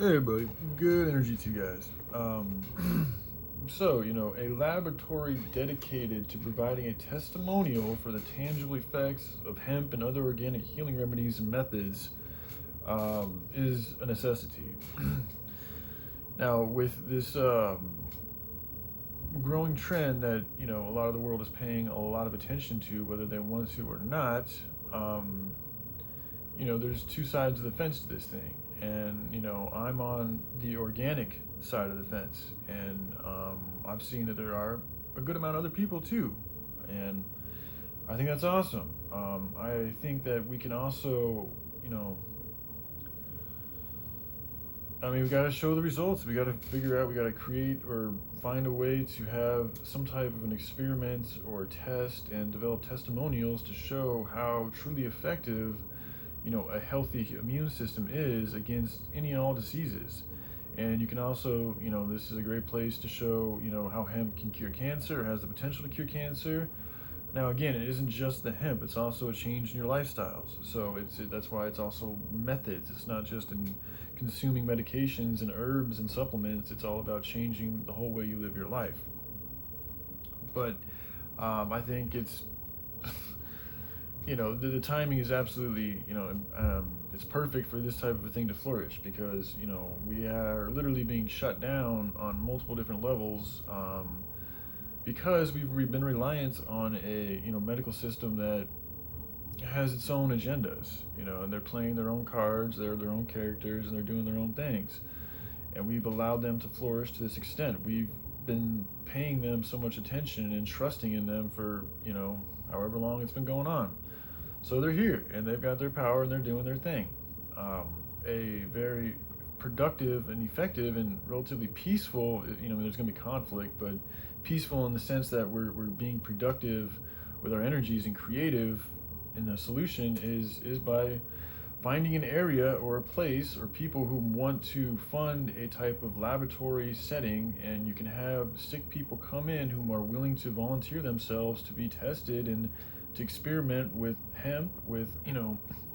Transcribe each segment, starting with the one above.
Hey, buddy. Good energy to you guys. A laboratory dedicated to providing a testimonial for the tangible effects of hemp and other organic healing remedies and methods is a necessity. Now, with this growing trend that, a lot of the world is paying a lot of attention to, whether they want to or not, um, there's two sides of the fence to this thing. And, I'm on the organic side of the fence. And I've seen that there are a good amount of other people too. And I think that's awesome. I think that we can also, we got to show the results. We got to figure out, we got to create or find a way to have some type of an experiment or test and develop testimonials to show how truly effective a healthy immune system is against any and all diseases. And you can also, this is a great place to show, how hemp can cure cancer, or has the potential to cure cancer. Now, again, it isn't just the hemp; it's also a change in your lifestyles. So that's why it's also methods. It's not just in consuming medications and herbs and supplements. It's all about changing the whole way you live your life. But I think it's the timing is absolutely, it's perfect for this type of a thing to flourish, because, we are literally being shut down on multiple different levels, because we've been reliant on a, medical system that has its own agendas, and they're playing their own cards, they're their own characters, and they're doing their own things. And we've allowed them to flourish to this extent. We've been paying them so much attention and trusting in them for, however long it's been going on. So they're here and they've got their power and they're doing their thing. A very productive and effective and relatively peaceful, there's going to be conflict, but peaceful in the sense that we're being productive with our energies and creative in the solution is by finding an area or a place or people who want to fund a type of laboratory setting, and you can have sick people come in who are willing to volunteer themselves to be tested and to experiment with hemp, with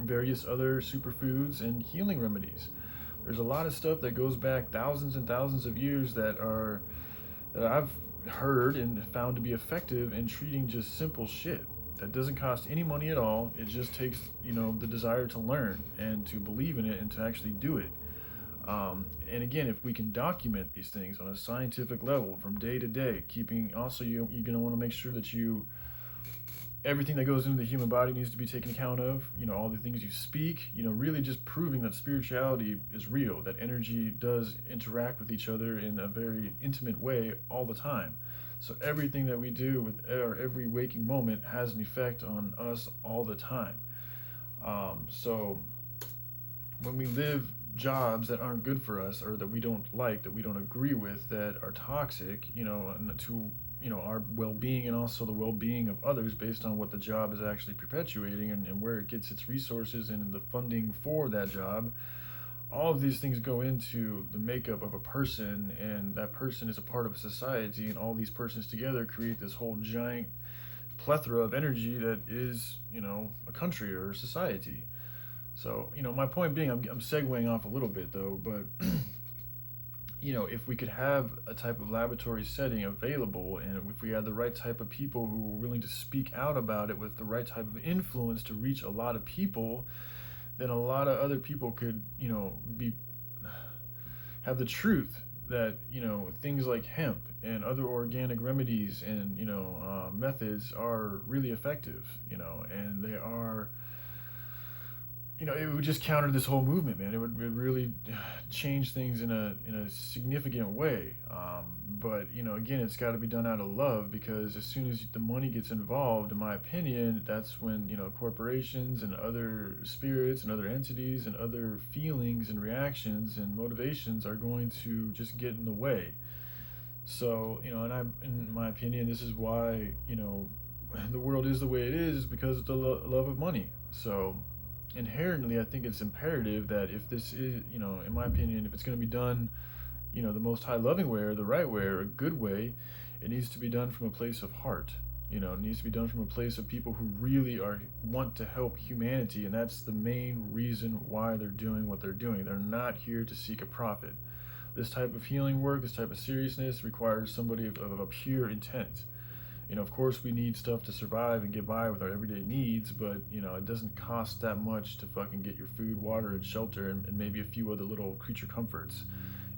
various other superfoods and healing remedies. There's a lot of stuff that goes back thousands and thousands of years that I've heard and found to be effective in treating just simple shit that doesn't cost any money at all. It just takes the desire to learn and to believe in it and to actually do it. And again, if we can document these things on a scientific level from day to day, keeping also you're going to want to make sure that everything that goes into the human body needs to be taken account of, all the things you speak, really just proving that spirituality is real, that energy does interact with each other in a very intimate way all the time. So everything that we do with our every waking moment has an effect on us all the time. So when we live jobs that aren't good for us, or that we don't like, that we don't agree with, that are toxic, and to our well-being and also the well-being of others based on what the job is actually perpetuating, and where it gets its resources and the funding for that job. All of these things go into the makeup of a person, and that person is a part of a society, and all these persons together create this whole giant plethora of energy that is, a country or a society. So, my point being, I'm segueing off a little bit though, but if we could have a type of laboratory setting available, and if we had the right type of people who were willing to speak out about it with the right type of influence to reach a lot of people, then a lot of other people could, have the truth that, things like hemp and other organic remedies and, methods are really effective, and they are, it would just counter this whole movement, man. It would really change things in a significant way. But again, it's got to be done out of love, because as soon as the money gets involved, in my opinion, that's when corporations and other spirits and other entities and other feelings and reactions and motivations are going to just get in the way. So in my opinion, this is why the world is the way it is, because of the love of money. So inherently, I think it's imperative that if this is, in my opinion, if it's going to be done, the most high loving way, or the right way, or a good way, it needs to be done from a place of heart, You know, it needs to be done from a place of people who really want to help humanity, and that's the main reason why they're doing what they're doing. They're not here to seek a profit. This type of healing work, this type of seriousness requires somebody of a pure intent. You know, of course, we need stuff to survive and get by with our everyday needs, but, you know, it doesn't cost that much to fucking get your food, water, and shelter, and maybe a few other little creature comforts.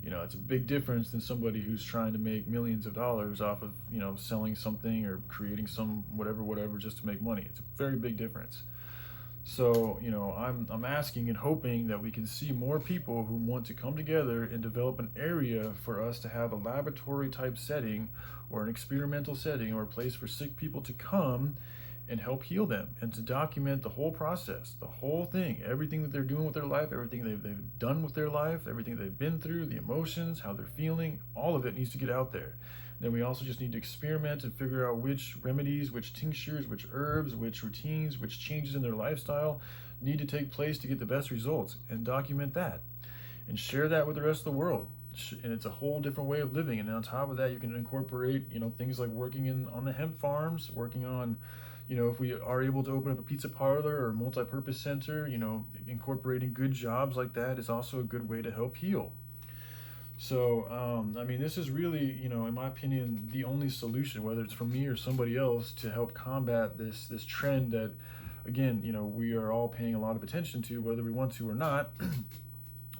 You know, it's a big difference than somebody who's trying to make millions of dollars off of, you know, selling something or creating some whatever just to make money. It's a very big difference. So, you know, I'm asking and hoping that we can see more people who want to come together and develop an area for us to have a laboratory type setting or an experimental setting or a place for sick people to come and help heal them, and to document the whole process, the whole thing, everything that they're doing with their life, everything they've done with their life, everything they've been through, the emotions, how they're feeling, all of it needs to get out there. Then we also just need to experiment and figure out which remedies, which tinctures, which herbs, which routines, which changes in their lifestyle need to take place to get the best results, and document that and share that with the rest of the world. And it's a whole different way of living. And on top of that, you can incorporate, you know, things like working on the hemp farms, working on, you know, if we are able to open up a pizza parlor or multi-purpose center, you know, incorporating good jobs like that is also a good way to help heal. So, I mean, this is really, you know, in my opinion, the only solution, whether it's from me or somebody else, to help combat this trend that, again, you know, we are all paying a lot of attention to, whether we want to or not,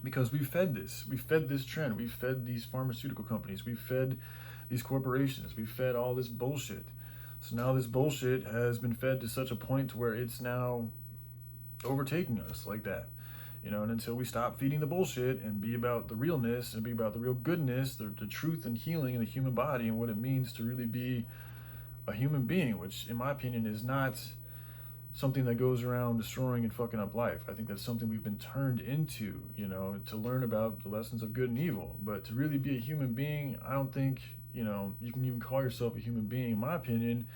because we fed this trend, we fed these pharmaceutical companies, we fed these corporations, we fed all this bullshit. So now this bullshit has been fed to such a point to where it's now overtaking us like that. You know, and until we stop feeding the bullshit and be about the realness and be about the real goodness, the truth and healing in the human body and what it means to really be a human being, which in my opinion is not something that goes around destroying and fucking up life. I think that's something we've been turned into, you know, to learn about the lessons of good and evil. But to really be a human being, I don't think, you know, you can even call yourself a human being, in my opinion,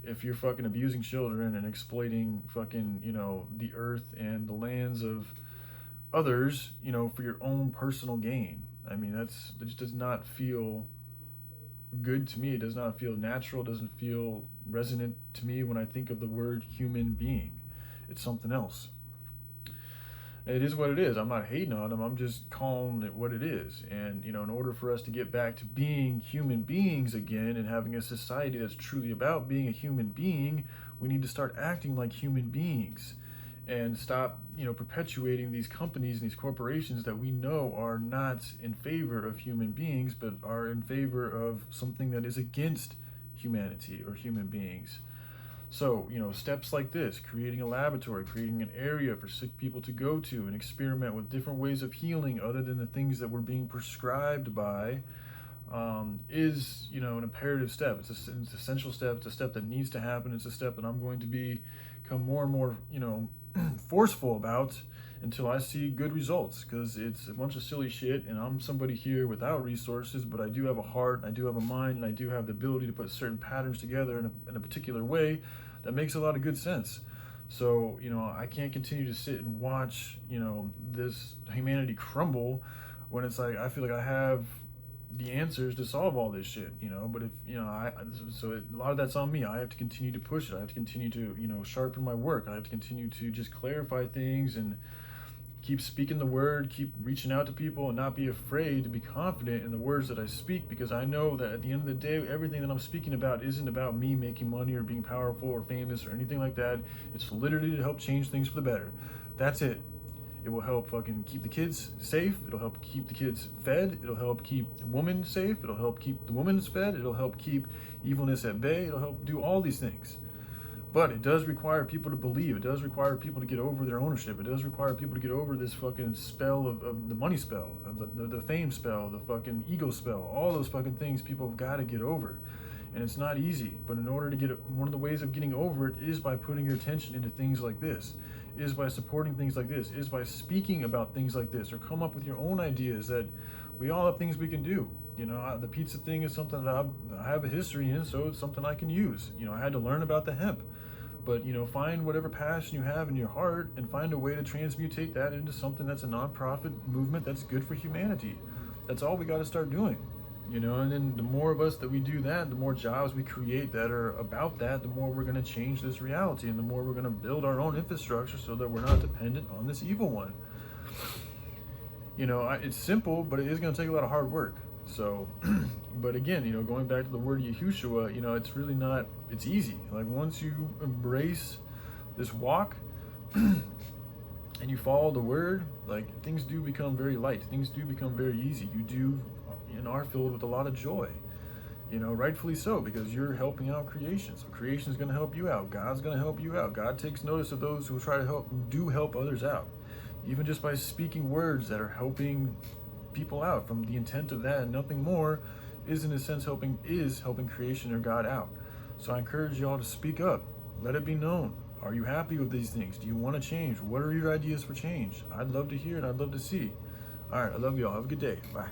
if you're fucking abusing children and exploiting fucking, you know, the earth and the lands of others, you know, for your own personal gain. I mean, that just does not feel good to me. It does not feel natural. It doesn't feel resonant to me when I think of the word human being. It's something else. It is what it is. I'm not hating on them. I'm just calling it what it is. And, you know, in order for us to get back to being human beings again and having a society that's truly about being a human being, we need to start acting like human beings and stop, you know, perpetuating these companies and these corporations that we know are not in favor of human beings, but are in favor of something that is against humanity or human beings. So, you know, steps like this, creating a laboratory, creating an area for sick people to go to and experiment with different ways of healing other than the things that we're being prescribed by, is, you know, an imperative step. It's an essential step. It's a step that needs to happen. It's a step that I'm going to become more and more, you know, forceful about until I see good results, because it's a bunch of silly shit, and I'm somebody here without resources, but I do have a heart, I do have a mind, and I do have the ability to put certain patterns together in a particular way that makes a lot of good sense. So, you know, I can't continue to sit and watch, you know, this humanity crumble when it's like I feel like I have the answers to solve all this shit, you know. But if, you know, a lot of that's on me. I have to continue to push it. I have to continue to, you know, sharpen my work. I have to continue to just clarify things and keep speaking the word, keep reaching out to people, and not be afraid to be confident in the words that I speak, because I know that at the end of the day, everything that I'm speaking about isn't about me making money or being powerful or famous or anything like that. It's literally to help change things for the better. That's it. It will help fucking keep the kids safe. It'll help keep the kids fed. It'll help keep women safe. It'll help keep the women fed. It'll help keep evilness at bay. It'll help do all these things. But it does require people to believe. It does require people to get over their ownership. It does require people to get over this fucking spell of the money spell, of the fame spell, the fucking ego spell. All those fucking things people have got to get over. And it's not easy. But in order to get it, one of the ways of getting over it is by putting your attention into things like this, is by supporting things like this, is by speaking about things like this, or come up with your own ideas that we all have things we can do. You know, the pizza thing is something that I have a history in, so it's something I can use. You know, I had to learn about the hemp. But, you know, find whatever passion you have in your heart and find a way to transmutate that into something that's a nonprofit movement that's good for humanity. That's all we got to start doing. You know, and then the more of us that we do that, the more jobs we create that are about that, the more we're going to change this reality, and the more we're going to build our own infrastructure so that we're not dependent on this evil one. You know, it's simple, but it is going to take a lot of hard work. So, but again, you know, going back to the word Yahushua, you know, it's really not, it's easy. Like once you embrace this walk and you follow the word, like things do become very light. Things do become very easy. You do, and are filled with a lot of joy, you know, rightfully so, because you're helping out creation. So creation is going to help you out. God's going to help you out. God takes notice of those who try to help, who do help others out, even just by speaking words that are helping people out from the intent of that and nothing more, is in a sense helping creation or God out. So I encourage y'all to speak up. Let it be known. Are you happy with these things? Do you want to change? What are your ideas for change? I'd love to hear and I'd love to see. All right, I love y'all. Have a good day. Bye.